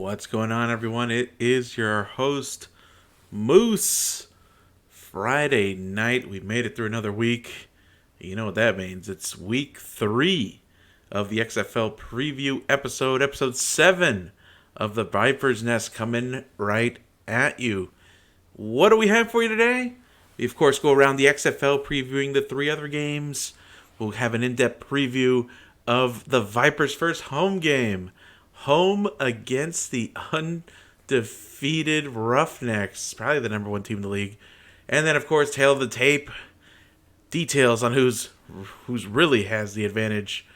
What's going on, everyone? It is your host, Moose. Friday night, we made it through another week. You know what that means. It's week 3 of the XFL preview episode 7 of the Viper's Nest coming right at you. What do we have for you today? We, of course, go around the XFL previewing the 3 other games. We'll have an in-depth preview of the Vipers' first home game. Home against the undefeated Roughnecks, probably the number 1 team in the league. And then, of course, tail of the tape, details on who's really has the advantage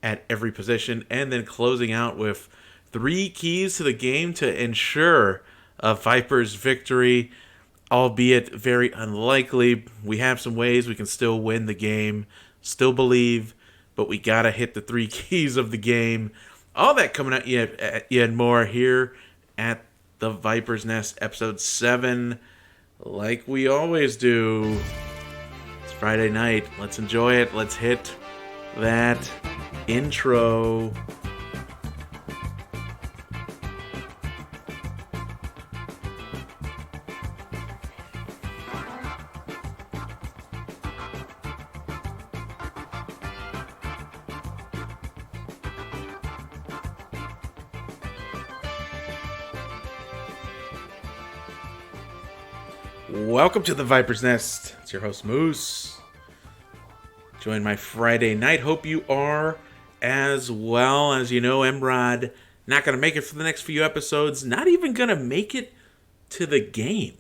at every position. And then closing out with 3 keys to the game to ensure a Vipers victory, albeit very unlikely. We have some ways we can still win the game, still believe, but we got to hit the 3 keys of the game. All that coming at you and more here at the Viper's Nest, episode 7. Like we always do. It's Friday night. Let's enjoy it. Let's hit that intro. Welcome to the Viper's Nest. It's your host, Moose. Join my Friday night. Hope you are as well. As you know, Emrod not going to make it for the next few episodes. Not even going to make it to the game.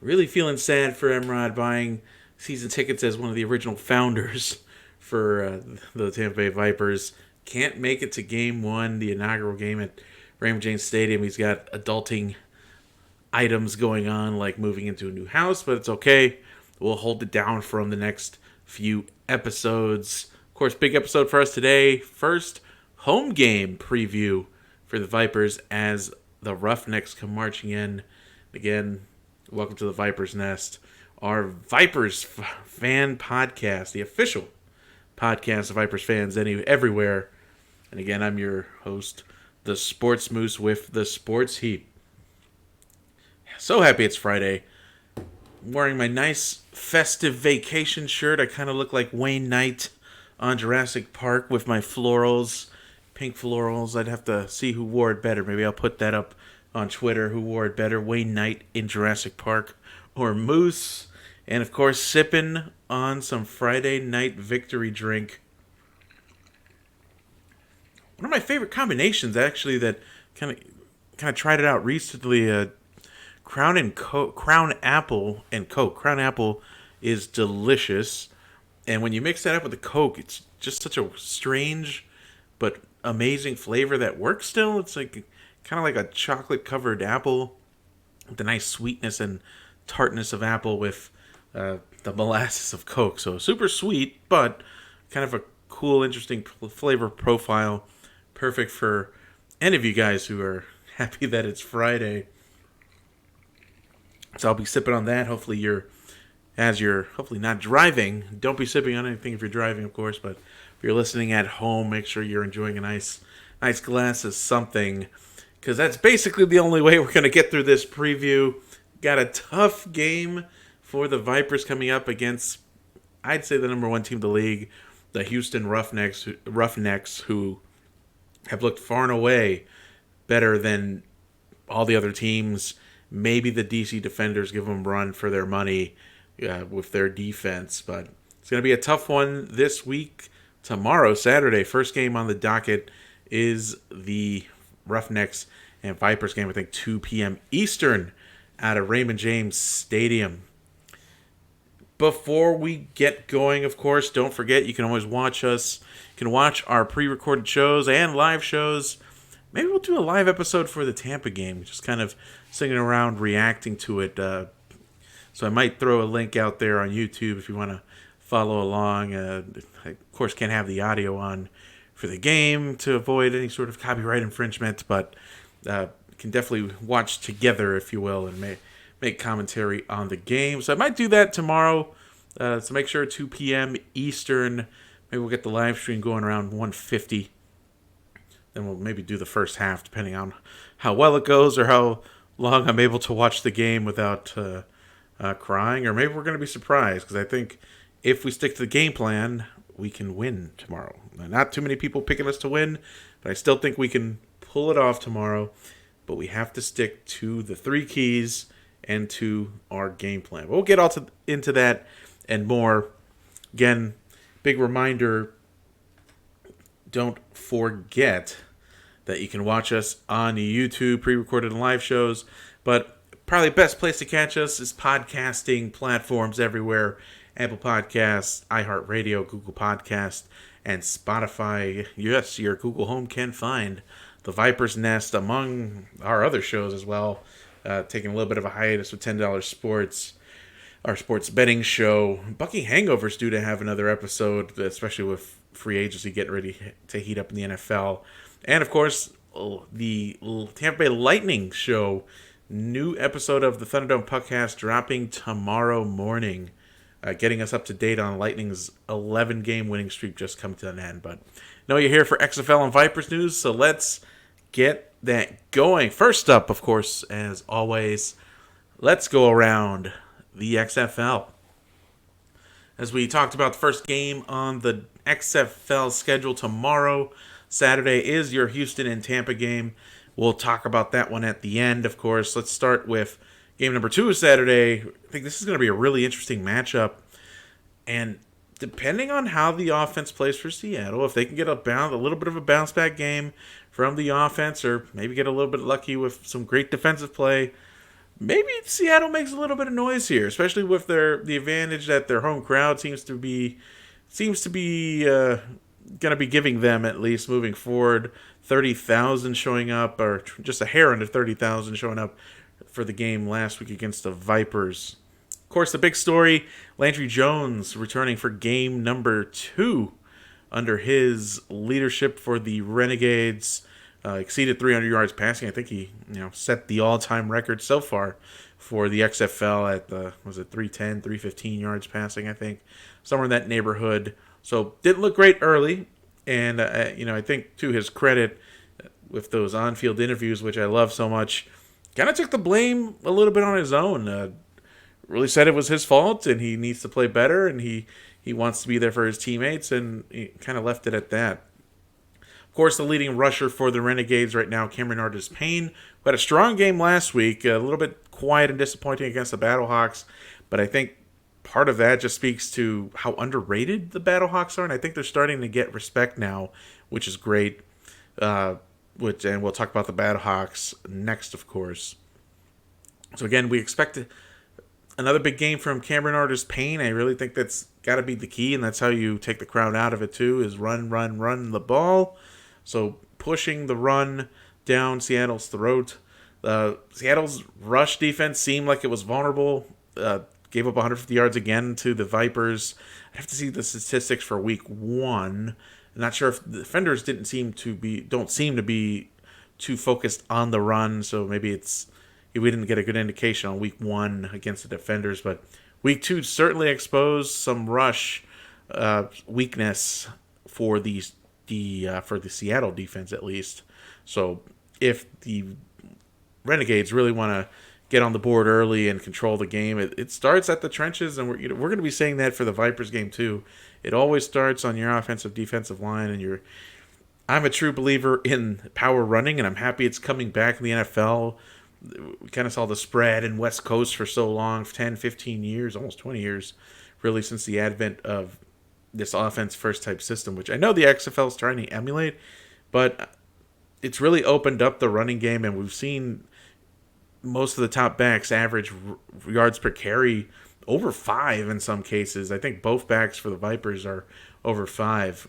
Really feeling sad for Emrod buying season tickets as one of the original founders for the Tampa Bay Vipers. Can't make it to game 1, the inaugural game at Raymond James Stadium. He's got adulting items going on, like moving into a new house, but it's okay. We'll hold it down from the next few episodes. Of course, big episode for us today. First home game preview for the Vipers as the Roughnecks come marching in. Again, welcome to the Viper's Nest, our Vipers fan podcast, the official podcast of Vipers fans everywhere. And again, I'm your host, the Sports Moose with the Sports Heap. So happy it's Friday. I'm wearing my nice festive vacation shirt. I kind of look like Wayne Knight on Jurassic Park with my florals, pink florals. I'd have to see who wore it better. Maybe I'll put that up on Twitter, who wore it better, Wayne Knight in Jurassic Park or Moose. And of course, sipping on some Friday night victory drink. One of my favorite combinations, actually, that kind of tried it out recently. Crown Apple and Coke. Crown Apple is delicious, and when you mix that up with the Coke, it's just such a strange but amazing flavor that works still. It's like kind of like a chocolate covered apple with the nice sweetness and tartness of apple with the molasses of Coke. So super sweet, but kind of a cool, interesting flavor profile. Perfect for any of you guys who are happy that it's Friday. So I'll be sipping on that. Hopefully you're hopefully not driving. Don't be sipping on anything if you're driving, of course. But if you're listening at home, make sure you're enjoying a nice glass of something. Because that's basically the only way we're going to get through this preview. Got a tough game for the Vipers coming up against, I'd say, the number 1 team in the league, the Houston Roughnecks, who have looked far and away better than all the other teams. Maybe the DC Defenders give them a run for their money with their defense. But it's going to be a tough one this week. Tomorrow, Saturday, first game on the docket is the Roughnecks and Vipers game, I think 2 p.m. Eastern out of Raymond James Stadium. Before we get going, of course, don't forget you can always watch us. You can watch our pre-recorded shows and live shows. Maybe we'll do a live episode for the Tampa game, just kind of singing around, reacting to it. So I might throw a link out there on YouTube if you want to follow along. I, of course, can't have the audio on for the game to avoid any sort of copyright infringement, but can definitely watch together, if you will, and make commentary on the game. So I might do that tomorrow. So make sure 2 p.m. Eastern. Maybe we'll get the live stream going around 1:50 and we'll maybe do the first half depending on how well it goes or how long I'm able to watch the game without crying, or maybe we're going to be surprised, because I think if we stick to the game plan, we can win tomorrow. Not too many people picking us to win, but I still think we can pull it off tomorrow. But we have to stick to the 3 keys and to our game plan. We'll get into that and more. Again, big reminder, don't forget that you can watch us on YouTube, pre-recorded and live shows, but probably the best place to catch us is podcasting platforms everywhere. Apple Podcasts, iHeartRadio, Google Podcasts, and Spotify. Yes, your Google Home can find the Viper's Nest among our other shows as well. Taking a little bit of a hiatus with $10 Sports, our sports betting show. Bucky Hangover's due to have another episode, especially with free agency getting ready to heat up in the NFL. And, of course, the Tampa Bay Lightning show, new episode of the Thunderdome Puckcast dropping tomorrow morning, getting us up to date on Lightning's 11-game winning streak just come to an end. But know you're here for XFL and Vipers news, so let's get that going. First up, of course, as always, let's go around the XFL. As we talked about, the first game on the XFL schedule tomorrow, Saturday, is your Houston and Tampa game. We'll talk about that one at the end, of course. Let's start with game number 2 of Saturday. I think this is going to be a really interesting matchup. And depending on how the offense plays for Seattle, if they can get a little bit of a bounce-back game from the offense, or maybe get a little bit lucky with some great defensive play, maybe Seattle makes a little bit of noise here, especially with the advantage that their home crowd seems to be going to be giving them, at least moving forward. 30,000 showing up, or just a hair under 30,000 showing up for the game last week against the Vipers. Of course, the big story, Landry Jones returning for game number 2 under his leadership for the Renegades. Exceeded 300 yards passing. I think he set the all-time record so far for the XFL at 310, 315 yards passing, I think. Somewhere in that neighborhood. So didn't look great early. And, I think to his credit, with those on-field interviews, which I love so much, kind of took the blame a little bit on his own. Really said it was his fault and he needs to play better and he wants to be there for his teammates, and he kind of left it at that. Of course, the leading rusher for the Renegades right now, Cameron Artis-Payne, who had a strong game last week, a little bit quiet and disappointing against the Battlehawks, but I think part of that just speaks to how underrated the Battlehawks are, and I think they're starting to get respect now, which is great. And we'll talk about the Battlehawks next, of course. So again, we expect another big game from Cameron Artis-Payne. I really think that's got to be the key, and that's how you take the crowd out of it too, is run the ball. So pushing the run down Seattle's throat. Seattle's rush defense seemed like it was vulnerable. Gave up 150 yards again to the Vipers. I'd have to see the statistics for week 1. I'm not sure if the defenders don't seem to be too focused on the run, so maybe we didn't get a good indication on week 1 against the defenders, but week 2 certainly exposed some rush weakness for the Seattle defense, at least. So if the Renegades really want to get on the board early and control the game, it starts at the trenches, and we're going to be saying that for the Vipers game too. It always starts on your offensive defensive line, and I'm a true believer in power running, and I'm happy it's coming back in the NFL. We kind of saw the spread in West Coast for so long, 10, 15 years, almost 20 years, really, since the advent of this offense-first type system, which I know the XFL is trying to emulate, but it's really opened up the running game, and we've seen most of the top backs average yards per carry over 5 in some cases. I think both backs for the Vipers are over 5.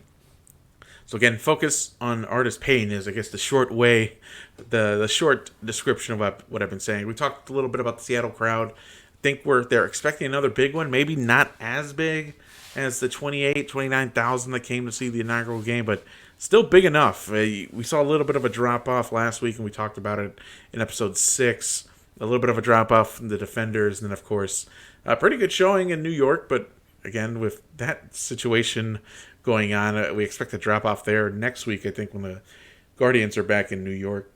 So again, focus on Artis-Payne is, I guess, the short description of what I've been saying. We talked a little bit about the Seattle crowd. I think they're expecting another big one, maybe not as big as the 29,000 that came to see the inaugural game, but still big enough. We saw a little bit of a drop-off last week, and we talked about it in episode 6. A little bit of a drop-off from the defenders, and then, of course, a pretty good showing in New York, but again, with that situation going on, we expect a drop-off there next week, I think, when Guardians are back in New York.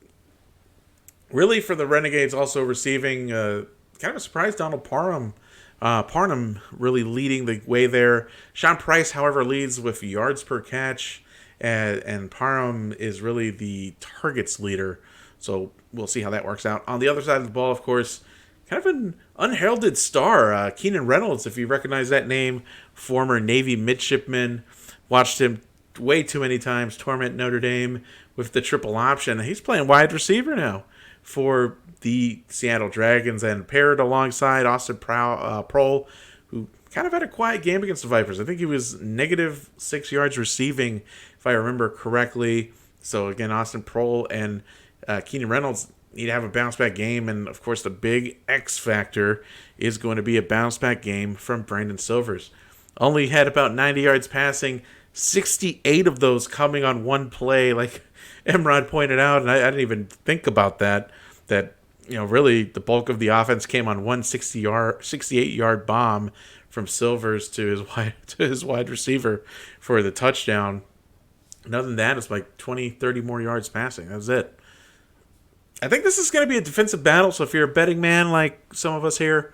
Really, for the Renegades, also receiving kind of a surprise, Donald Parham. Parham really leading the way there. Sean Price, however, leads with yards per catch, and Parham is really the targets leader. So we'll see how that works out. On the other side of the ball, of course, kind of an unheralded star, Keenan Reynolds, if you recognize that name, former Navy midshipman. Watched him way too many times torment Notre Dame with the triple option. He's playing wide receiver now for the Seattle Dragons and paired alongside Austin Prohl, who kind of had a quiet game against the Vipers. I think he was negative 6 yards receiving, if I remember correctly. So again, Austin Prohl and Keenan Reynolds need to have a bounce-back game. And, of course, the big X factor is going to be a bounce-back game from Brandon Silvers. Only had about 90 yards passing, 68 of those coming on one play, like Emrod pointed out, and I didn't even think about that really the bulk of the offense came on one 68-yard bomb from Silvers to his wide receiver for the touchdown. And other than that, it's like 20, 30 more yards passing. That was it. I think this is going to be a defensive battle, so if you're a betting man like some of us here,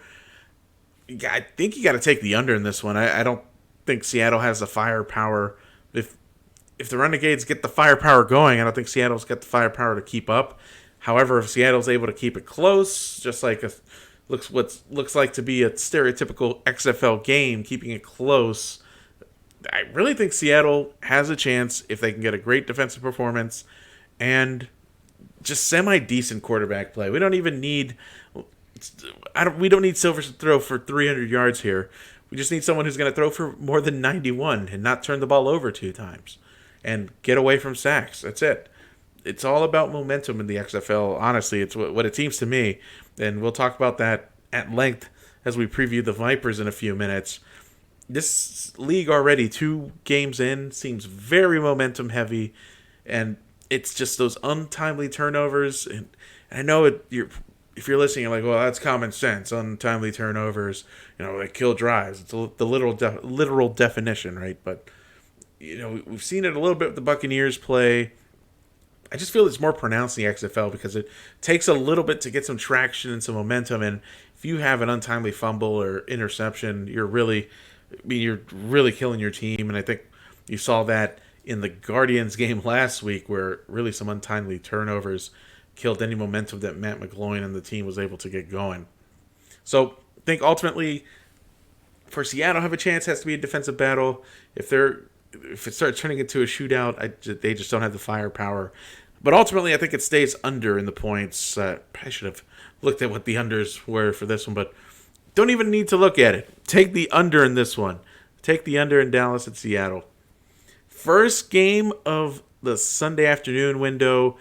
I think you got to take the under in this one. I don't think Seattle has the firepower. If the Renegades get the firepower going, I don't think Seattle's got the firepower to keep up. However, if Seattle's able to keep it close, just like what looks like to be a stereotypical XFL game, keeping it close, I really think Seattle has a chance if they can get a great defensive performance and just semi-decent quarterback play. We don't even need Silvers to throw for 300 yards here. We just need someone who's going to throw for more than 91 and not turn the ball over 2 times and get away from sacks. That's it. It's all about momentum in the XFL. Honestly, it's what it seems to me. And we'll talk about that at length as we preview the Vipers in a few minutes. This league already, 2 games in, seems very momentum heavy. And it's just those untimely turnovers. And I know if you're listening, you're like, well, that's common sense. Untimely turnovers, they kill drives. It's the literal definition, right? But, we've seen it a little bit with the Buccaneers play. I just feel it's more pronounced in the XFL because it takes a little bit to get some traction and some momentum. And if you have an untimely fumble or interception, you're really killing your team. And I think you saw that in the Guardians game last week where really some untimely turnovers killed any momentum that Matt McGloin and the team was able to get going. So I think ultimately for Seattle to have a chance, it has to be a defensive battle. If it starts turning into a shootout, they just don't have the firepower. But ultimately, I think it stays under in the points. I should have looked at what the unders were for this one, but don't even need to look at it. Take the under in this one. Take the under in Dallas at Seattle. First game of the Sunday afternoon window,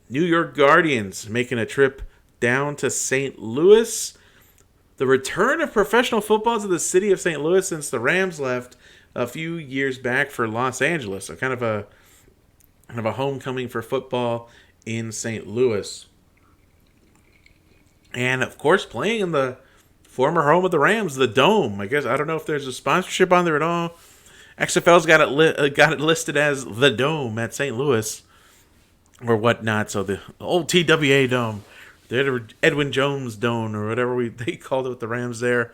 New York Guardians making a trip down to St. Louis. The return of professional football to the city of St. Louis since the Rams left a few years back for Los Angeles. So kind of a homecoming for football in St. Louis. And, of course, playing in the former home of the Rams, the Dome. I don't know if there's a sponsorship on there at all. XFL's got it listed as the Dome at St. Louis or whatnot. So the old TWA Dome, the Edwin Jones Dome or whatever they called it with the Rams there.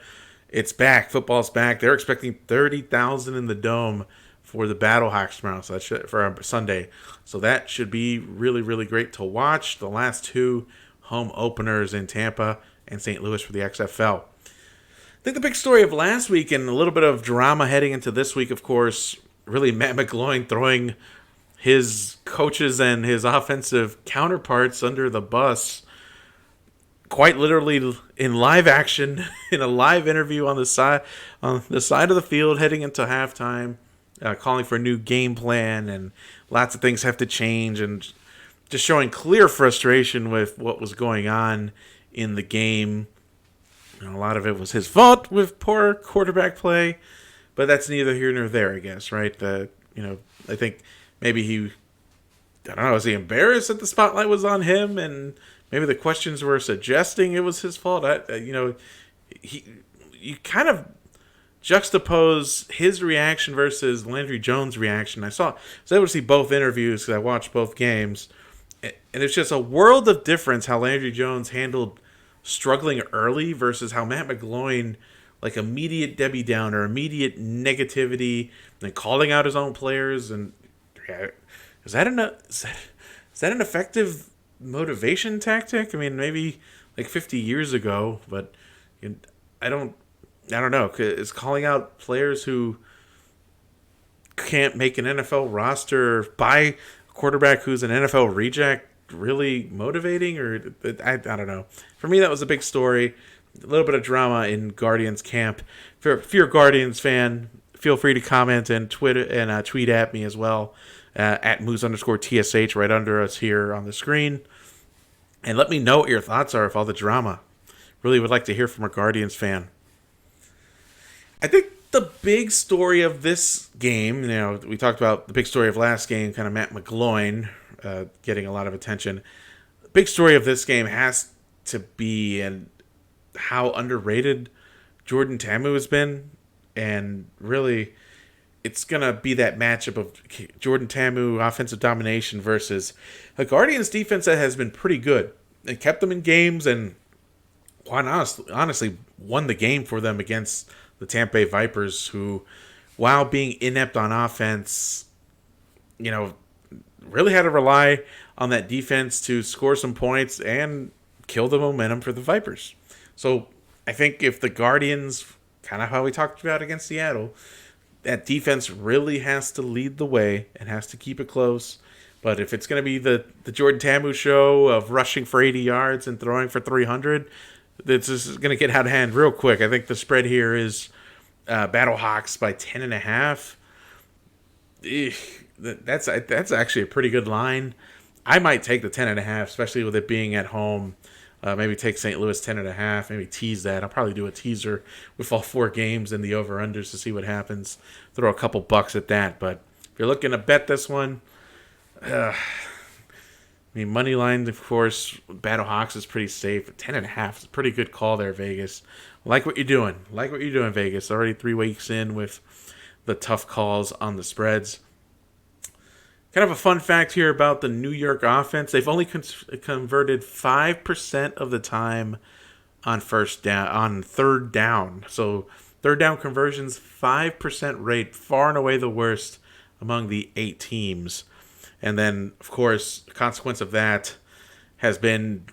It's back. Football's back. They're expecting 30,000 in the Dome for the Battlehawks tomorrow. So that's for Sunday. So that should be really, really great to watch. The last 2 home openers in Tampa and St. Louis for the XFL. I think the big story of last week and a little bit of drama heading into this week, of course, really Matt McGloin throwing his coaches and his offensive counterparts under the bus. Quite literally in live action, in a live interview on the side of the field, heading into halftime, calling for a new game plan, and lots of things have to change, and just showing clear frustration with what was going on in the game. A lot of it was his fault with poor quarterback play, but that's neither here nor there, I guess, right? I think maybe was he embarrassed that the spotlight was on him, and maybe the questions were suggesting it was his fault. You kind of juxtapose his reaction versus Landry Jones' reaction. I was able to see both interviews because I watched both games. And it's just a world of difference how Landry Jones handled struggling early versus how Matt McGloin, like immediate Debbie Downer, immediate negativity, and calling out his own players. And yeah, is that an effective motivation tactic? I mean, maybe like 50 years ago, but I don't I don't know. Is calling out players who can't make an NFL roster by a quarterback who's an NFL reject really motivating? Or I don't know. For me, that was a big story. A little bit of drama in Guardians camp. If you're a Guardians fan, feel free to comment and tweet at me as well at moose_TSH right under us here on the screen. And let me know what your thoughts are of all the drama. Really would like to hear from a Guardians fan. I think the big story of this game, we talked about the big story of last game, kind of Matt McGloin getting a lot of attention. The big story of this game has to be and how underrated Jordan Ta'amu has been. And really, it's going to be that matchup of Jordan Ta'amu offensive domination versus a Guardians defense that has been pretty good. It kept them in games and quite honestly won the game for them against the Tampa Bay Vipers, who, while being inept on offense, really had to rely on that defense to score some points and kill the momentum for the Vipers. So I think if the Guardians, kind of how we talked about against Seattle, that defense really has to lead the way and has to keep it close. But if it's going to be the Jordan Ta'amu show of rushing for 80 yards and throwing for 300, this is going to get out of hand real quick. I think the spread here is Battlehawks by 10.5. That's actually a pretty good line. I might take the 10.5, especially with it being at home. Maybe take St. Louis 10.5. Maybe tease that. I'll probably do a teaser with all 4 games and the over-unders to see what happens. Throw a couple bucks at that. But if you're looking to bet this one, money line, of course, Battlehawks is pretty safe. 10.5 is a pretty good call there, Vegas. Like what you're doing. Vegas. Already 3 weeks in with the tough calls on the spreads. Kind of a fun fact here about the New York offense. They've only converted 5% of the time on third down. So third down conversions, 5% rate, far and away the worst among the 8 teams. And then, of course, the consequence of that has been,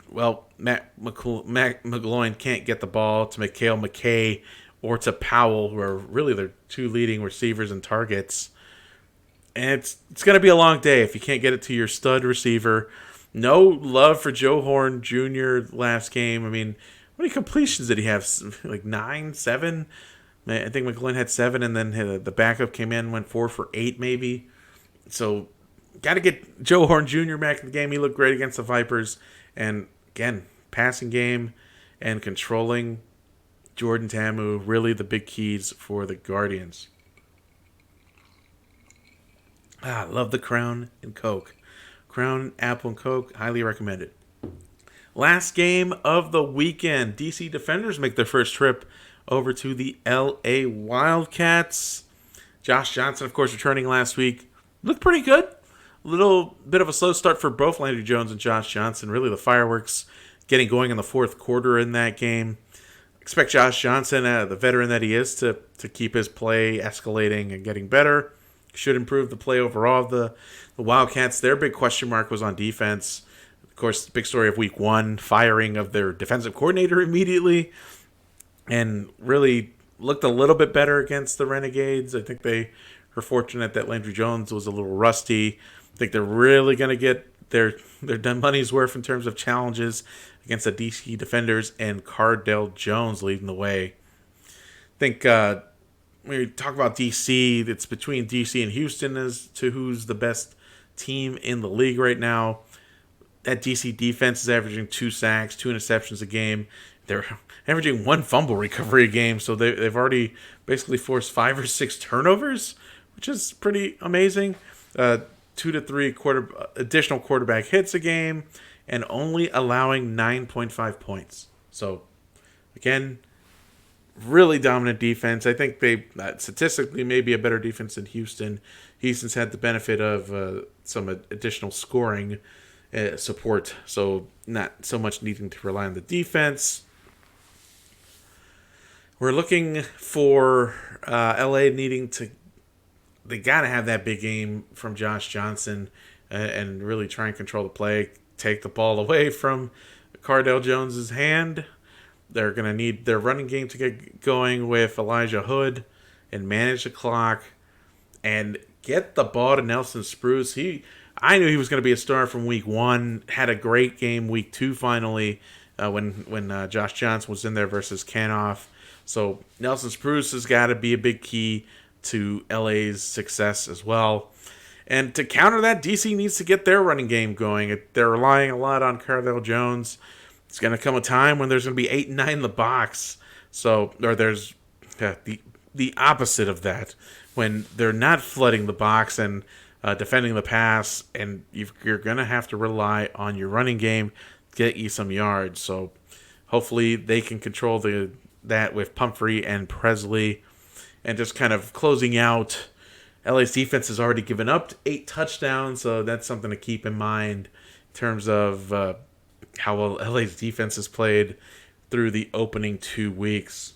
Matt McGloin can't get the ball to Mikhail McKay or to Powell, who are really their 2 leading receivers and targets. And it's going to be a long day if you can't get it to your stud receiver. No love for Joe Horn Jr. last game. How many completions did he have? Like 9, 7? I think McGloin had 7, and then the backup came in, went 4 for 8 maybe. So got to get Joe Horn Jr. back in the game. He looked great against the Vipers. And again, passing game and controlling Jordan Ta'amu, really the big keys for the Guardians. I love the Crown and Coke. Crown, Apple, and Coke, highly recommended. Last game of the weekend. DC Defenders make their first trip over to the LA Wildcats. Josh Johnson, of course, returning last week. Looked pretty good. A little bit of a slow start for both Landry Jones and Josh Johnson. Really the fireworks getting going in the fourth quarter in that game. Expect Josh Johnson, the veteran that he is, to keep his play escalating and getting better. Should improve the play overall of the Wildcats. Their big question mark was on defense. Of course, the big story of week 1, firing of their defensive coordinator immediately. And really looked a little bit better against the Renegades. I think they were fortunate that Landry Jones was a little rusty. I think they're really going to get their done money's worth in terms of challenges against the DC Defenders and Cardell Jones leading the way. I think when we talk about DC, it's between DC and Houston as to who's the best team in the league right now. That DC defense is averaging 2 sacks, 2 interceptions a game. They're averaging 1 fumble recovery a game, so they've already basically forced 5 or 6 turnovers, which is pretty amazing. 2 to 3 additional quarterback hits a game, and only allowing 9.5 points. So, again, really dominant defense. I think they statistically may be a better defense than Houston. Houston's had the benefit of some additional scoring support. So not so much needing to rely on the defense. We're looking for LA needing to. They got to have that big game from Josh Johnson and really try and control the play, take the ball away from Cardale Jones's hand. They're going to need their running game to get going with Elijah Hood and manage the clock and get the ball to Nelson Spruce. I knew he was going to be a star from week 1. Had a great game week 2 finally when Josh Johnson was in there versus Canoff. So Nelson Spruce has got to be a big key to LA's success as well. And to counter that, DC needs to get their running game going. They're relying a lot on Cardale Jones. It's going to come a time when there's going to be 8 and 9 in the box. Or there's the opposite of that, when they're not flooding the box and defending the pass, and you're going to have to rely on your running game to get you some yards. So hopefully they can control that with Pumphrey and Presley. And just kind of closing out, LA's defense has already given up 8 touchdowns, so that's something to keep in mind in terms of how well LA's defense has played through the opening 2 weeks.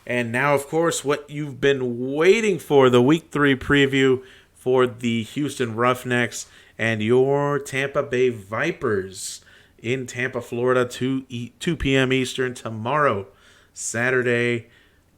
And now, of course, what you've been waiting for, the Week 3 preview for the Houston Roughnecks and your Tampa Bay Vipers in Tampa, Florida, 2 p.m. Eastern tomorrow, Saturday,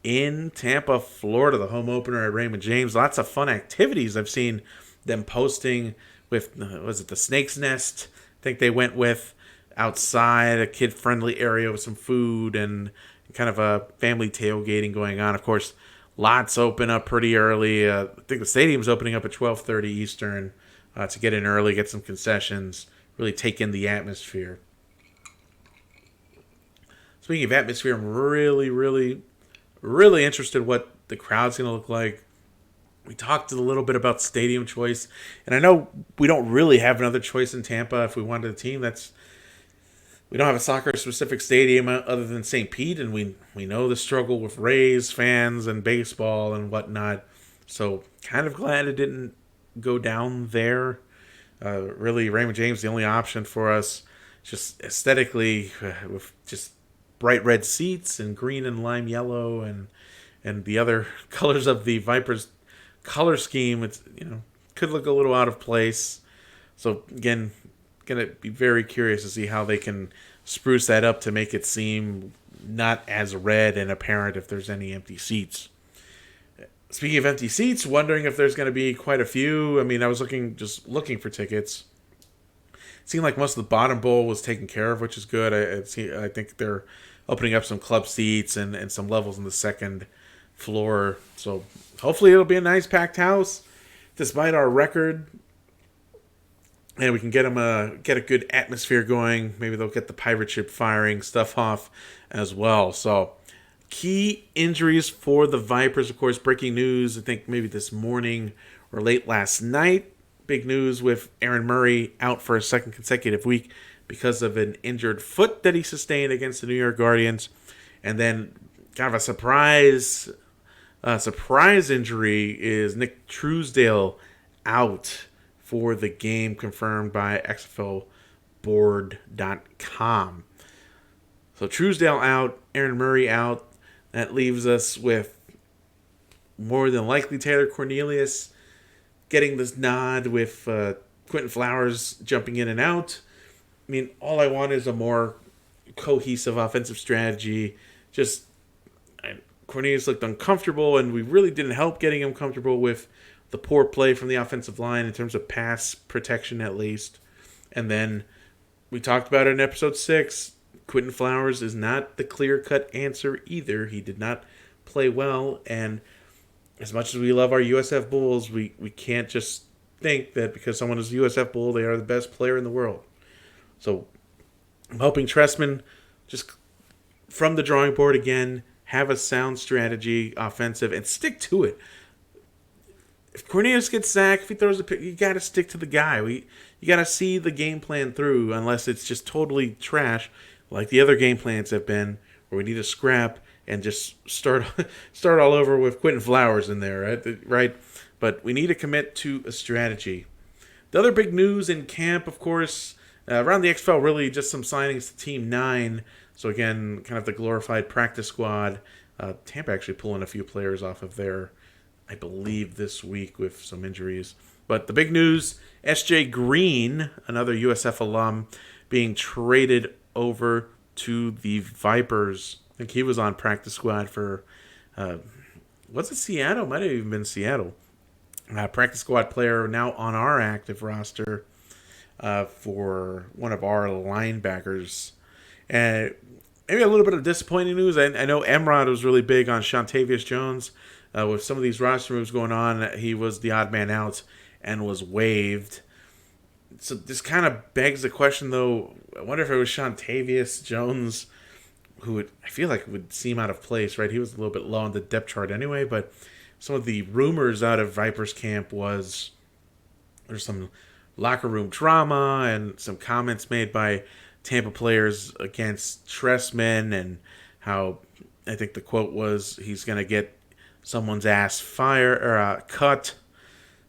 in Tampa, Florida, the home opener at Raymond James. Lots of fun activities I've seen them posting with, was it the Snake's Nest? I think they went with outside, a kid-friendly area with some food and kind of a family tailgating going on. Of course, lots open up pretty early. I think the stadium's opening up at 12:30 Eastern to get in early, get some concessions, really take in the atmosphere. Speaking of atmosphere, I'm really interested what the crowd's going to look like. We talked a little bit about stadium choice, and I know we don't really have another choice in Tampa if we wanted a team. We don't have a soccer-specific stadium other than St. Pete, and we know the struggle with Rays fans and baseball and whatnot. So kind of glad it didn't go down there. Really, Raymond James the only option for us, just aesthetically, with just bright red seats and green and lime yellow and the other colors of the Vipers color scheme. It's could look a little out of place. So again, gonna be very curious to see how they can spruce that up to make it seem not as red and apparent if there's any empty seats. Speaking of empty seats, wondering if there's going to be quite a few. I mean, I was looking for tickets. It seemed like most of the bottom bowl was taken care of, which is good. I think they're opening up some club seats and some levels in the second floor. So hopefully it'll be a nice packed house, despite our record. And we can get a good atmosphere going. Maybe they'll get the pirate ship firing stuff off as well. So, key injuries for the Vipers. Of course, breaking news, I think maybe this morning or late last night. Big news with Aaron Murray out for a second consecutive week because of an injured foot that he sustained against the New York Guardians. And then kind of a surprise injury is Nick Truesdale out for the game, confirmed by XFLboard.com. So Truesdale out, Aaron Murray out. That leaves us with more than likely Taylor Cornelius getting this nod, with Quentin Flowers jumping in and out. I mean, all I want is a more cohesive offensive strategy. Just Cornelius looked uncomfortable, and we really didn't help getting him comfortable with the poor play from the offensive line in terms of pass protection, at least. And then we talked about it in episode 6. Quentin Flowers is not the clear-cut answer either. He did not play well, and as much as we love our USF Bulls, we can't just think that because someone is a USF Bull, they are the best player in the world. So I'm hoping Trestman, just from the drawing board again, have a sound strategy, offensive, and stick to it. If Cornelius gets sacked, if he throws a pick, you got to stick to the guy. You got to see the game plan through, unless it's just totally trash, like the other game plans have been, where we need to scrap and just start all over with Quentin Flowers in there, right? But we need to commit to a strategy. The other big news in camp, of course, around the XFL, really just some signings to Team 9. So again, kind of the glorified practice squad. Tampa actually pulling a few players off of there, I believe, this week with some injuries. But the big news, S.J. Green, another USF alum, being traded over to the Vipers. I think he was on practice squad for, was it Seattle? Might have even been Seattle. Practice squad player now on our active roster for one of our linebackers. And maybe a little bit of disappointing news. I know Emrod was really big on Shantavius Jones. With some of these roster moves going on, he was the odd man out and was waived. So this kind of begs the question, though. I wonder if it was Shantavius Jones who I feel like would seem out of place, right? He was a little bit low on the depth chart anyway, but some of the rumors out of Vipers camp was there's some locker room drama and some comments made by Tampa players against Tressman, and how I think the quote was he's going to get someone's ass cut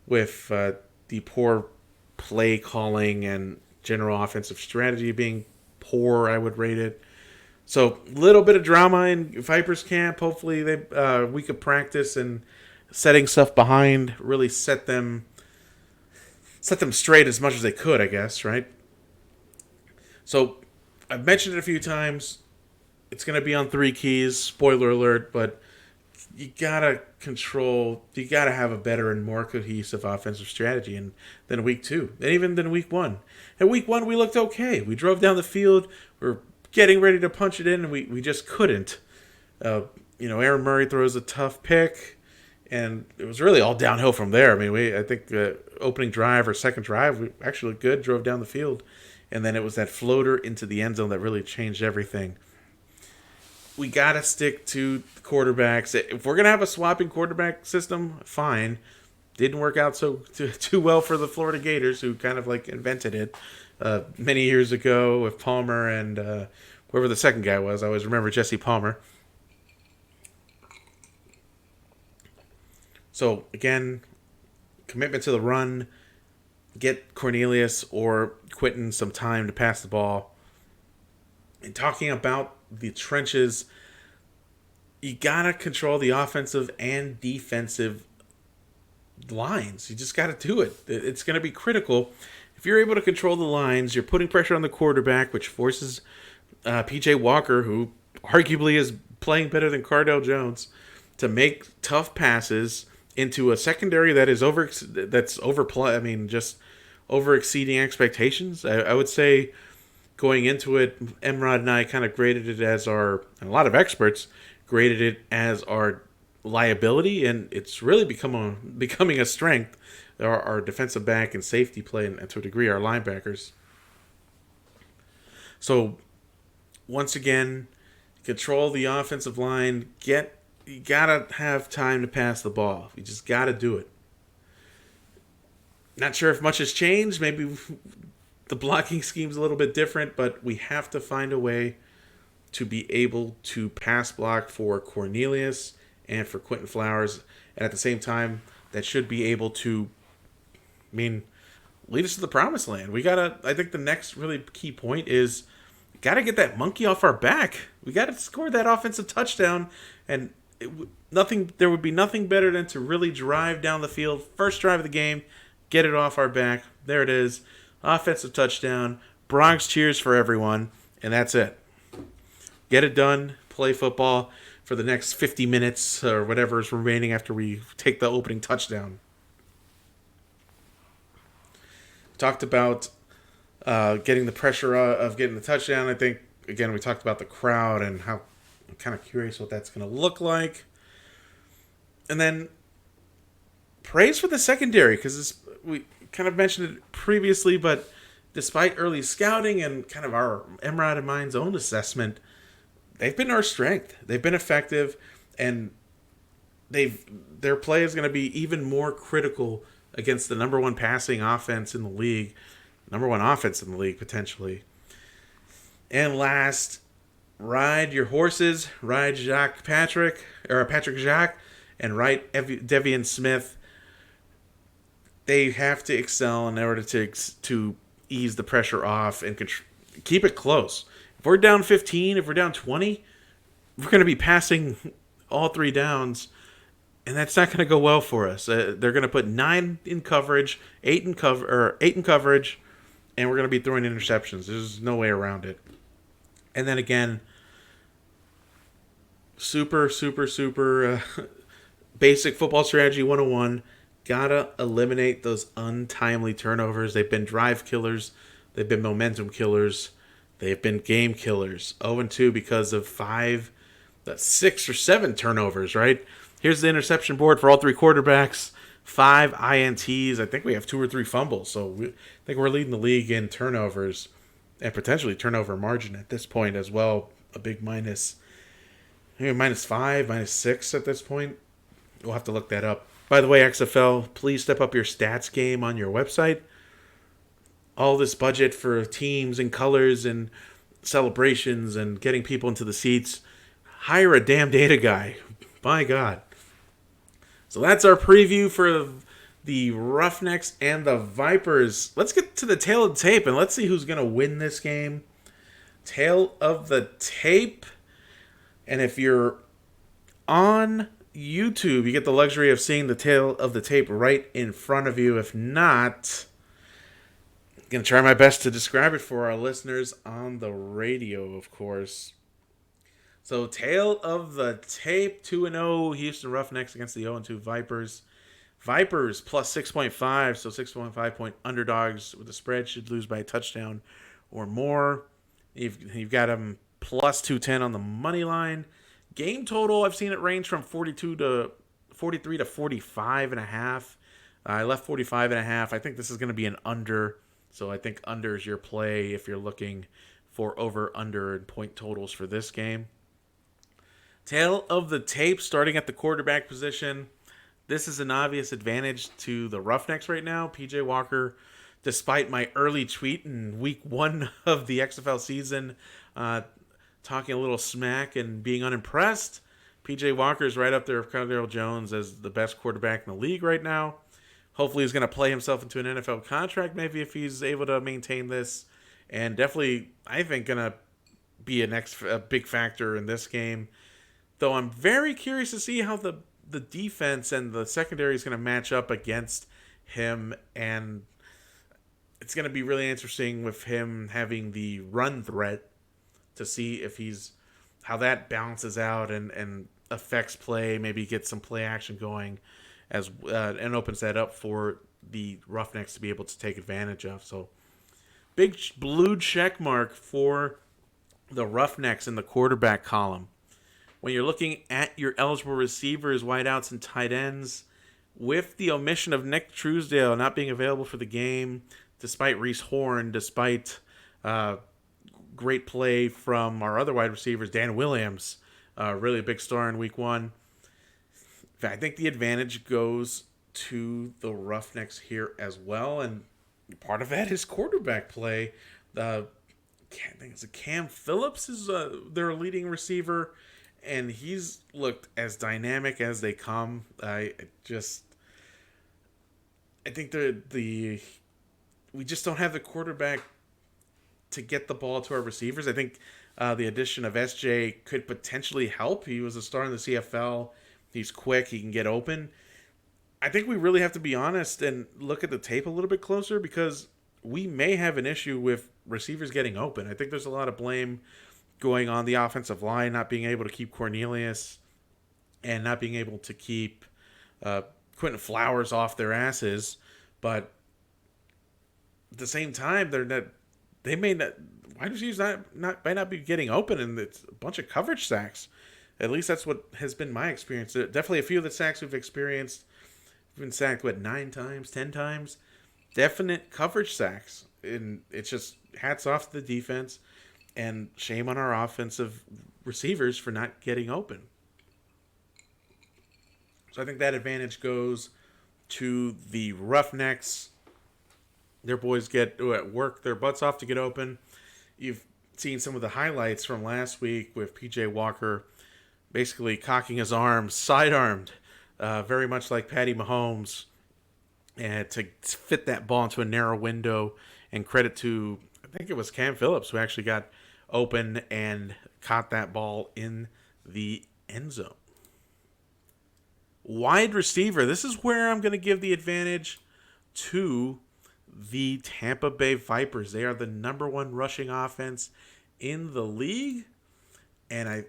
with the poor play calling and general offensive strategy being poor, I would rate it. So a little bit of drama in Vipers camp. Hopefully they week of practice and setting stuff behind really set them straight as much as they could, I guess, right? So I've mentioned it a few times. It's going to be on 3 keys, spoiler alert, but you got to have a better and more cohesive offensive strategy than week 2, and even than week 1. At week 1, we looked okay. We drove down the field. We were getting ready to punch it in, and we just couldn't. Aaron Murray throws a tough pick, and it was really all downhill from there. I mean, I think opening drive or second drive, we actually looked good, drove down the field, and then it was that floater into the end zone that really changed everything. We got to stick to the quarterbacks. If we're going to have a swapping quarterback system, fine. Didn't work out too well for the Florida Gators, who kind of like invented it many years ago with Palmer and whoever the second guy was. I always remember Jesse Palmer. So, again, commitment to the run. Get Cornelius or Quentin some time to pass the ball. And talking about the trenches, you got to control the offensive and defensive lines. You just got to do it. It's going to be critical. If you're able to control the lines, you're putting pressure on the quarterback, which forces P.J. Walker, who arguably is playing better than Cardale Jones, to make tough passes into a secondary that is just over exceeding expectations. I would say going into it, Emrod and I kind of graded it as and a lot of experts graded it as our liability, and it's really becoming a strength. Our defensive back and safety play, and to a degree our linebackers. So once again, control the offensive line. You gotta have time to pass the ball. You just gotta do it. Not sure if much has changed. Maybe the blocking scheme's a little bit different, but we have to find a way to be able to pass block for Cornelius and for Quentin Flowers, and at the same time, that should be able to, lead us to the promised land. I think the next really key point is, gotta get that monkey off our back. We gotta score that offensive touchdown, and there would be nothing better than to really drive down the field, first drive of the game, get it off our back. There it is. Offensive touchdown. Bronx cheers for everyone, and that's it. Get it done. Play football for the next 50 minutes or whatever is remaining after we take the opening touchdown. Talked about getting the pressure of getting the touchdown. I think, again, we talked about the crowd and how I'm kind of curious what that's going to look like. And then praise for the secondary, because we kind of mentioned it previously, but despite early scouting and kind of our Emrod and mine's own assessment, they've been our strength. They've been effective, and their play is going to be even more critical against the number one passing offense in the league, number one offense in the league potentially. And last, ride your horses, ride Patrick Jacques, and ride Devian Smith. they have to excel in order to ease the pressure off and keep it close. If we're down 15, if we're down 20, we're going to be passing all three downs, and that's not going to go well for us. They're going to put 9 in coverage, 8 in coverage, and we're going to be throwing interceptions. There's no way around it. And then again, super basic football strategy 101. Gotta eliminate those untimely turnovers. They've been drive killers. They've been momentum killers. They've been game killers. 0-2 because of 6 or 7 turnovers, right? Here's the interception board for all 3 quarterbacks. 5 INTs. I think we have 2 or 3 fumbles. So I think we're leading the league in turnovers and potentially turnover margin at this point as well. A big minus. Maybe -5, -6 at this point. We'll have to look that up. By the way, XFL, please step up your stats game on your website. All this budget for teams and colors and celebrations and getting people into the seats. Hire a damn data guy. My God. So that's our preview for the Roughnecks and the Vipers. Let's get to the tail of the tape and let's see who's going to win this game. Tail of the tape. And if you're on YouTube, you get the luxury of seeing the tail of the tape right in front of you. If not, I'm going to try my best to describe it for our listeners on the radio, of course. So, tail of the tape, 2-0 Houston Roughnecks against the 0-2 Vipers. Vipers plus 6.5, so 6.5 point underdogs with the spread, should lose by a touchdown or more. You've got them plus 210 on the money line. Game total, I've seen it range from 43 to 45.5. I left 45.5. I think this is going to be an under, so I think under is your play if you're looking for over, under, and point totals for this game. Tail of the tape, starting at the quarterback position. This is an obvious advantage to the Roughnecks right now. PJ Walker, despite my early tweet in week 1 of the XFL season, talking a little smack and being unimpressed, PJ Walker's right up there with Cardale Jones as the best quarterback in the league right now. Hopefully he's going to play himself into an NFL contract, maybe if he's able to maintain this. And definitely, I think, going to be a big factor in this game. Though I'm very curious to see how the defense and the secondary is going to match up against him. And it's going to be really interesting with him having the run threat to see if how that balances out and affects play, maybe get some play action going and opens that up for the Roughnecks to be able to take advantage of. So big blue check mark for the Roughnecks in the quarterback column. When you're looking at your eligible receivers, wideouts, and tight ends, with the omission of Nick Truesdale not being available for the game, despite Reese Horn, despite great play from our other wide receivers, Dan Williams, really a big star in week 1. I think the advantage goes to the Roughnecks here as well, and part of that is quarterback play. I think it's Cam Phillips is their leading receiver, and he's looked as dynamic as they come. I think we just don't have the quarterback to get the ball to our receivers. I think the addition of SJ could potentially help. He was a star in the CFL. He's quick. He can get open. I think we really have to be honest and look at the tape a little bit closer because we may have an issue with receivers getting open. I think there's a lot of blame going on the offensive line, not being able to keep Cornelius and not being able to keep Quentin Flowers off their asses. But at the same time, wide receivers might not be getting open, and it's a bunch of coverage sacks. At least that's what has been my experience. Definitely a few of the sacks we've experienced. We've been sacked, 9 times, 10 times? Definite coverage sacks. And it's just hats off to the defense, and shame on our offensive receivers for not getting open. So I think that advantage goes to the Roughnecks. Their boys work their butts off to get open. You've seen some of the highlights from last week with PJ Walker basically cocking his arms, sidearmed, very much like Patty Mahomes, and to fit that ball into a narrow window. And credit to, I think it was Cam Phillips who actually got open and caught that ball in the end zone. Wide receiver. This is where I'm going to give the advantage to the Tampa Bay Vipers. They are the number one rushing offense in the league, and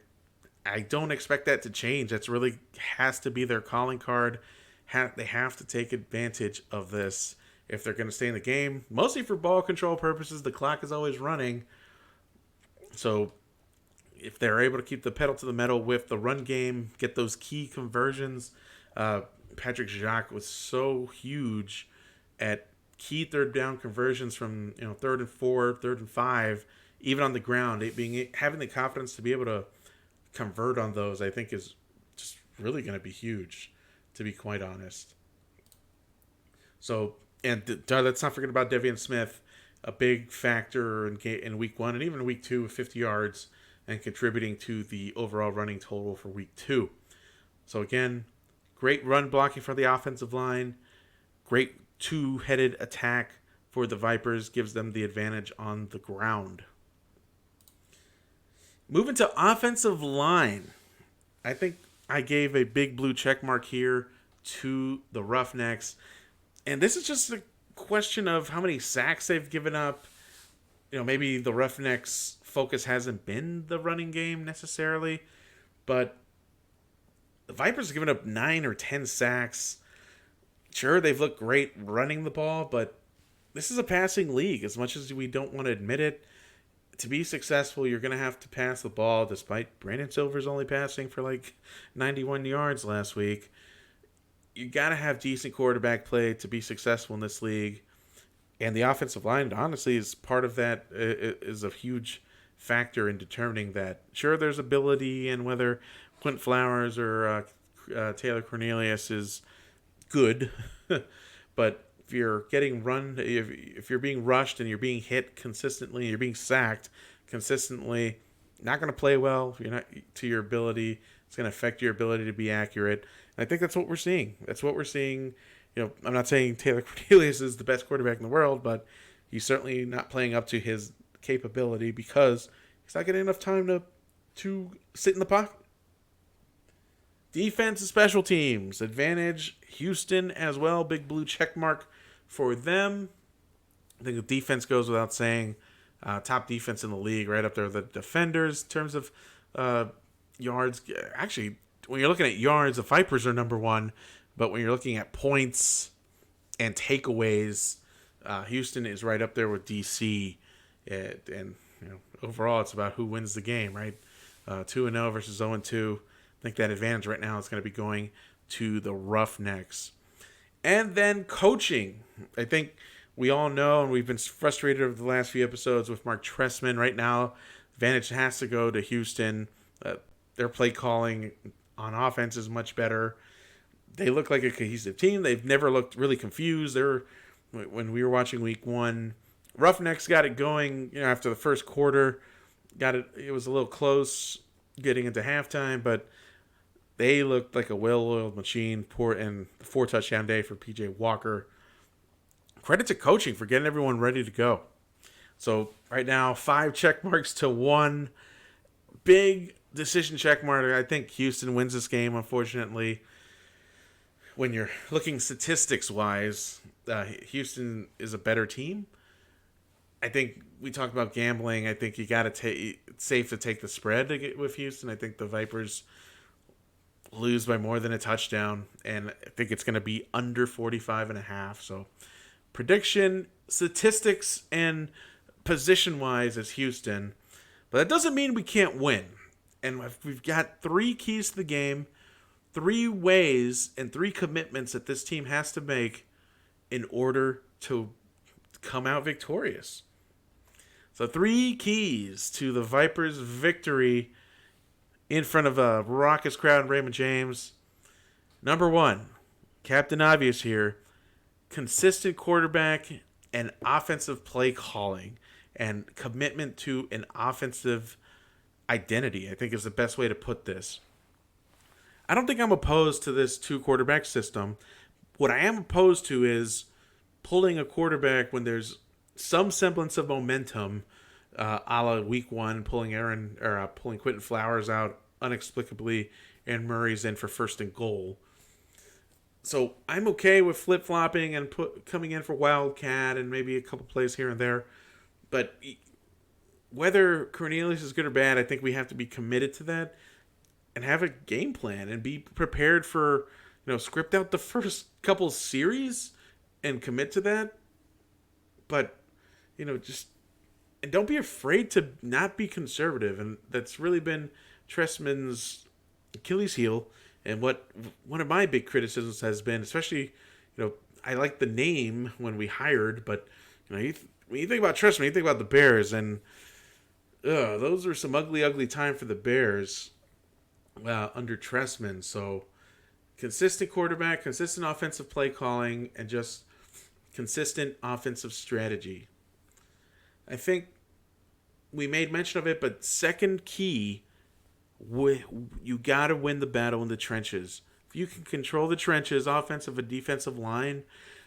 I don't expect that to change. That's really has to be their calling card. They have to take advantage of this if they're going to stay in the game. Mostly for ball control purposes. The clock is always running. So if they're able to keep the pedal to the metal with the run game, get those key conversions. Patrick Jacques was so huge at key third down conversions from 3rd and 4, 3rd and 5, even on the ground. Having the confidence to be able to convert on those, I think, is just really going to be huge, to be quite honest. So, and let's not forget about Devian Smith, a big factor in week 1 and even week 2 with 50 yards and contributing to the overall running total for week 2. So again, great run blocking for the offensive line, great two-headed attack for the Vipers, gives them the advantage on the ground. Moving to offensive line, I think I gave a big blue check mark here to the Roughnecks. And this is just a question of how many sacks they've given up. Maybe the Roughnecks' focus hasn't been the running game necessarily, but the Vipers have given up 9 or 10 sacks. Sure, they've looked great running the ball, but this is a passing league. As much as we don't want to admit it, to be successful, you're going to have to pass the ball, despite Brandon Silver's only passing for like 91 yards last week. You got to have decent quarterback play to be successful in this league. And the offensive line, honestly, is part of that, is a huge factor in determining that. Sure, there's ability, and whether Quint Flowers or Taylor Cornelius is good, but if you're getting run, if you're being rushed and you're being hit consistently, you're being sacked consistently, not going to play well. If you're not to your ability, it's going to affect your ability to be accurate. And I think that's what we're seeing. That's what we're seeing. I'm not saying Taylor Cornelius is the best quarterback in the world, but he's certainly not playing up to his capability because he's not getting enough time to sit in the pocket. Defense and special teams. Advantage Houston as well. Big blue check mark for them. I think the defense goes without saying. Top defense in the league, right up there with the defenders in terms of yards. Actually, when you're looking at yards, the Vipers are number one. But when you're looking at points and takeaways, Houston is right up there with DC. And overall, it's about who wins the game, right? 2-0 versus 0-2. I think that advantage right now is going to be going to the Roughnecks. And then coaching. I think we all know, and we've been frustrated over the last few episodes with Mark Trestman. Right now, advantage has to go to Houston. Their play calling on offense is much better. They look like a cohesive team. They've never looked really confused. When we were watching week 1, Roughnecks got it going after the first quarter. It was a little close getting into halftime, but they looked like a well-oiled machine. And 4-touchdown day for PJ Walker. Credit to coaching for getting everyone ready to go. So right now, 5 check marks to 1. Big decision check mark. I think Houston wins this game, unfortunately. When you're looking statistics-wise, Houston is a better team. I think we talked about gambling. I think you got to take. It's safe to take the spread with Houston. I think the Vipers lose by more than a touchdown, and I think it's going to be under 45.5. So, prediction, statistics, and position-wise is Houston, but that doesn't mean we can't win. And we've got 3 keys to the game. 3 ways and 3 commitments that this team has to make in order to come out victorious. So 3 keys to the Vipers' victory in front of a raucous crowd in Raymond James. Number 1, Captain Obvious here, consistent quarterback and offensive play calling and commitment to an offensive identity, I think is the best way to put this. I don't think I'm opposed to this 2 quarterback system. What I am opposed to is pulling a quarterback when there's some semblance of momentum, a la Week 1, pulling Quentin Flowers out inexplicably, and Murray's in for first and goal. So I'm okay with flip flopping and coming in for Wildcat and maybe a couple plays here and there, but whether Cornelius is good or bad, I think we have to be committed to that and have a game plan and be prepared for, script out the first couple series and commit to that. But, and don't be afraid to not be conservative. And that's really been Trestman's Achilles heel. And what one of my big criticisms has been, especially, I like the name when we hired, but, when you think about Trestman, you think about the Bears, and those are some ugly, ugly time for the Bears under Trestman. So consistent quarterback, consistent offensive play calling, and just consistent offensive strategy. I think we made mention of it, but second key, you got to win the battle in the trenches. If you can control the trenches, offensive and defensive line,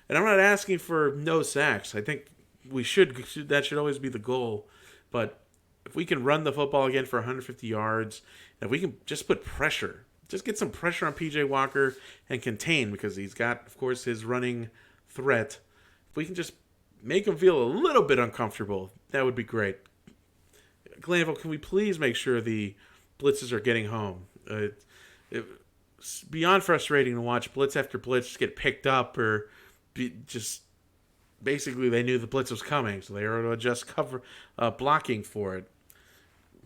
and I'm not asking for no sacks. I think that should always be the goal. But if we can run the football again for 150 yards, and if we can just put pressure, just get some pressure on P.J. Walker and contain, because he's got, of course, his running threat. If we can just make him feel a little bit uncomfortable, that would be great. Glanville, can we please make sure the blitzes are getting home? It's beyond frustrating to watch blitz after blitz get picked up, or just basically they knew the blitz was coming, so they were to adjust blocking for it.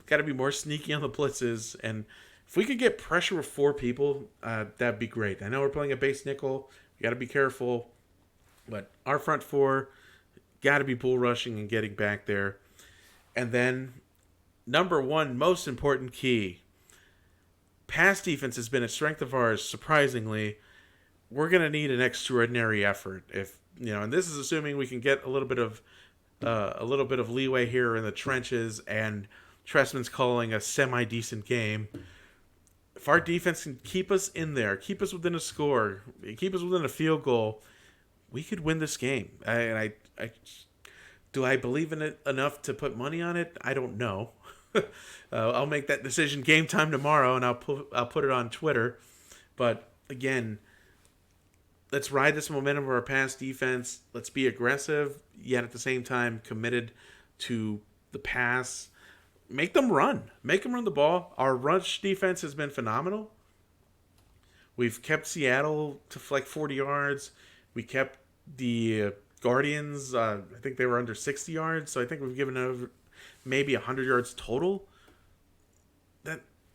Got to be more sneaky on the blitzes, and if we could get pressure with 4 people, that'd be great. I know we're playing a base nickel. We got to be careful, but our front 4 got to be bull rushing and getting back there. And then, number 1, most important key, pass defense has been a strength of ours, surprisingly. We're going to need an extraordinary effort. And this is assuming we can get a little bit of leeway here in the trenches, and Trestman's calling a semi-decent game. If our defense can keep us in there, keep us within a score, keep us within a field goal, we could win this game. Do I believe in it enough to put money on it? I don't know. I'll make that decision game time tomorrow, and I'll put it on Twitter. But again, let's ride this momentum of our pass defense. Let's be aggressive, yet at the same time committed to the pass. Make them run. Make them run the ball. Our rush defense has been phenomenal. We've kept Seattle to like 40 yards. We kept the Guardians, I think they were under 60 yards. So I think we've given over maybe 100 yards total.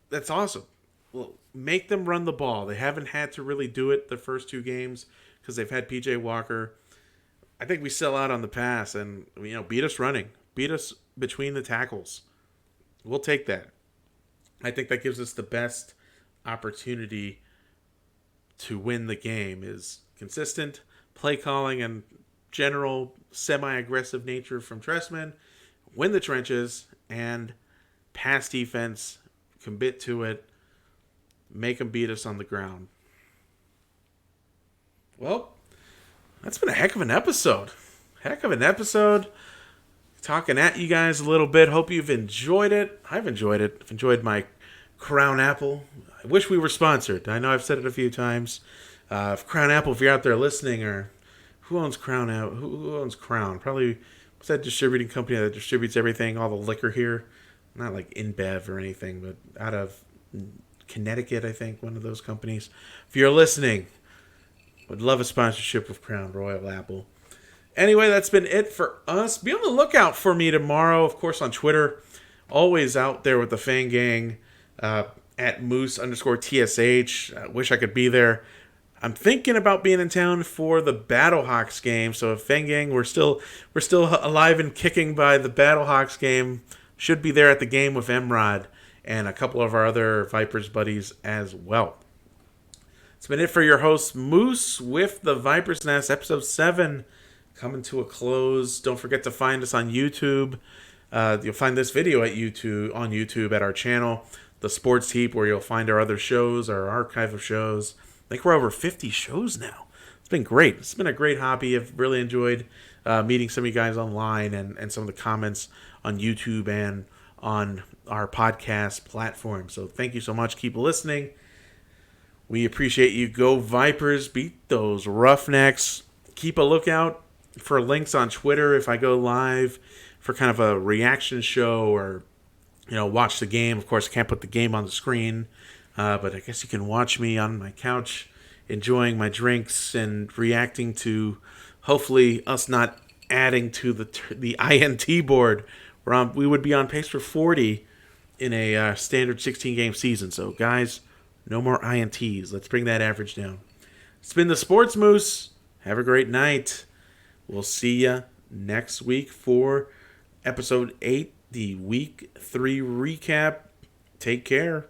That's awesome. Well, make them run the ball. They haven't had to really do it the first 2 games because they've had P.J. Walker. I think we sell out on the pass and, beat us running. Beat us between the tackles. We'll take that. I think that gives us the best opportunity to win the game, is consistent play calling and general semi-aggressive nature from Trestman, win the trenches, and pass defense, commit to it, make them beat us on the ground. Well, that's been a heck of an episode. Talking at you guys a little bit. Hope you've enjoyed it. I've enjoyed it. I've enjoyed my Crown Apple. I wish we were sponsored. I know I've said it a few times. Crown Apple, if you're out there listening, or who owns Crown Apple? Who owns Crown? Probably, what's that distributing company that distributes everything, all the liquor here? Not like InBev or anything, but out of Connecticut, I think, one of those companies. If you're listening, would love a sponsorship with Crown Royal Apple. Anyway, that's been it for us. Be on the lookout for me tomorrow, of course, on Twitter. Always out there with the Fang Gang at Moose_TSH. I wish I could be there. I'm thinking about being in town for the Battlehawks game. So, Fang Gang, we're still alive and kicking by the Battlehawks game. Should be there at the game with Emrod and a couple of our other Vipers buddies as well. It's been it for your host, Moose, with the Viper's Nest, episode 7. Coming to a close. Don't forget to find us on YouTube. You'll find this video on YouTube at our channel, The Sports Heap, where you'll find our other shows, our archive of shows. I think we're over 50 shows now. been great. It's been a great hobby. I've really enjoyed meeting some of you guys online and some of the comments on YouTube and on our podcast platform. So thank you so much. Keep listening. We appreciate you. Go Vipers. Beat those Roughnecks. Keep a lookout for links on Twitter if I go live for kind of a reaction show or, watch the game. Of course, I can't put the game on the screen, but I guess you can watch me on my couch enjoying my drinks and reacting to hopefully us not adding to the INT board. We would be on pace for 40 in a standard 16-game season. So, guys, no more INTs. Let's bring that average down. It's been the Sports Moose. Have a great night. We'll see you next week for episode 8, the week 3 recap. Take care.